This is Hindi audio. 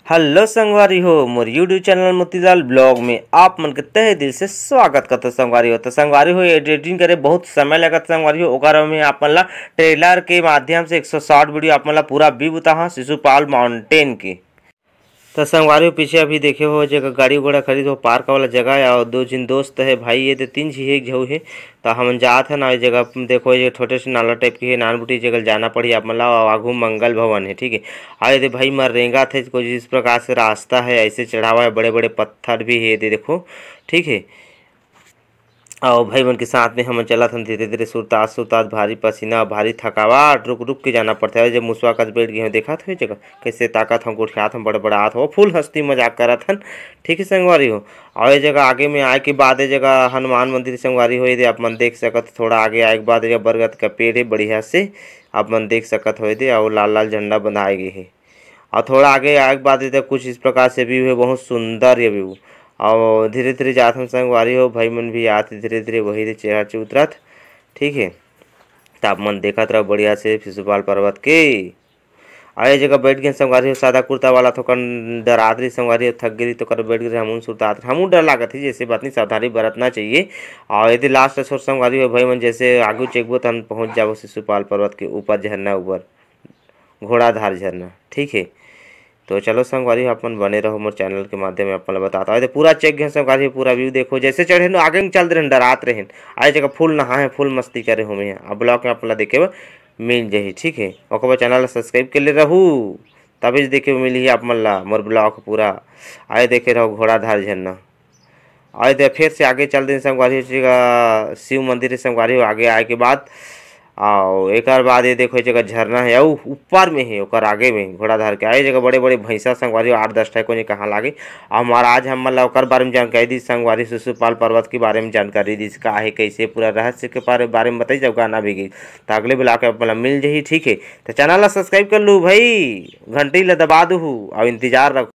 हेलो संगवारी हो मोर यूट्यूब चैनल मोतीलाल ब्लॉग में आप मन के तहे दिल से स्वागत करते संगवारी हो। तो संगवारी हो एडिटिंग करे बहुत समय लगत संगवारी हो, ओकर में आप मन ला ट्रेलर के माध्यम से 160 वीडियो आप मन ला पूरा व्यू बता शिशुपाल माउंटेन की। तो संगवारी हो पीछे अभी देखे हो जगह गाड़ी घोड़ा खरीद हो पार्क वाला जगह है और दो जिन दोस्त है भाई ये तो तीन झी एक झऊ है। तो हम जात है ना ये जगह देखो ये छोटे से नाला टाइप की है नान बुटी जगह जाना पड़ी आप मतलब आगू मंगल भवन है ठीक है। और ये भाई मरेंगा थे कुछ इस प्रकार से रास्ता है ऐसे चढ़ावा है बड़े बड़े पत्थर भी है ये देखो ठीक है। और भाई मन के साथ में हम चला था धीरे धीरे सुरतास सुरतास भारी पसीना भारी थकावट रुक रुक के जाना पड़ता है। जब मुसवा कस बैठ गए देखा था जगह कैसे ताकत हम गुठियात हम बड़े बड़ा हाथ हो फुल हंसती मजाक करत हन ठीक है संगवारी हो। और ये जगह आगे में आए के बाद ये जगह हनुमान मंदिर संगवारी हो आप मन देख सकत थोड़ा आगे आए के बाद बरगद का पेड़ है बढ़िया से आप मन देख सकत हो दे और लाल लाल झंडा बंधाए गए है। और थोड़ा आगे आए के बाद कुछ इस प्रकार से व्यू है बहुत सुंदर ये व्यू। और धीरे धीरे जात हम संगवारी हो भाई मन भी आते धीरे धीरे वही रे चेहरा चे उतरत ठीक है। तो आप मन देखत रहो बढ़िया से शिशुपाल पर्वत के। आए जगह बैठ गए संगवारी हो सादा कुर्ता वाला तो कन डरातरी संगवारी थक गई तो कर बैठ गए हम सुरतात हम डर लागत ही जैसे बात नहीं सावधानी बरतना चाहिए। और यदि लास्ट छोर संगवारी हो भाई मन जैसे आगू चेकबो तो हम पहुँच जाबो शिशुपाल पर्वत के ऊपर झरना ऊपर घोड़ाधार झरना ठीक है। तो चलो संगवारी अपन बने रहो मोर चैनल के माध्यम में अपन बताता है पूरा चेक गए संगवारी पूरा व्यू देखो जैसे चढ़े न आगे चल रहे डरात रहे आए जगह फुल नहाए फुल मस्ती करे हो में अब ब्लॉग में अपन देखे मिल जाही ठीक है। ओकर बाद चैनल सब्सक्राइब कर ले रहू तभी देखे मिली आप मन ला मोर ब्लॉग पूरा आए देखे रहो घोड़ाधार झरना। आए दे फिर से आगे चल दें संगवारी शिव मंदिर संगवारी आगे आए के बाद और एक बाद ये देखो जगह झरना है और ऊपर में है और आगे में घोड़ाधार के आए जगह बड़े बड़े भैंसा संगवारी 8-10 को नहीं कहाँ लागे। और महाराज हम मतलब ओकर बारे में जानकारी दी संगवारी शिशुपाल पर्वत के बारे में जानकारी दी का है कैसे पूरा रहस्य के बारे में बताई जब गाना भी गई तो अगले बुला के मतलब मिल जाही ठीक है। तो चैनल ला सब्सक्राइब कर लूँ भाई घंटी ला दबा दू और इंतजार रखो।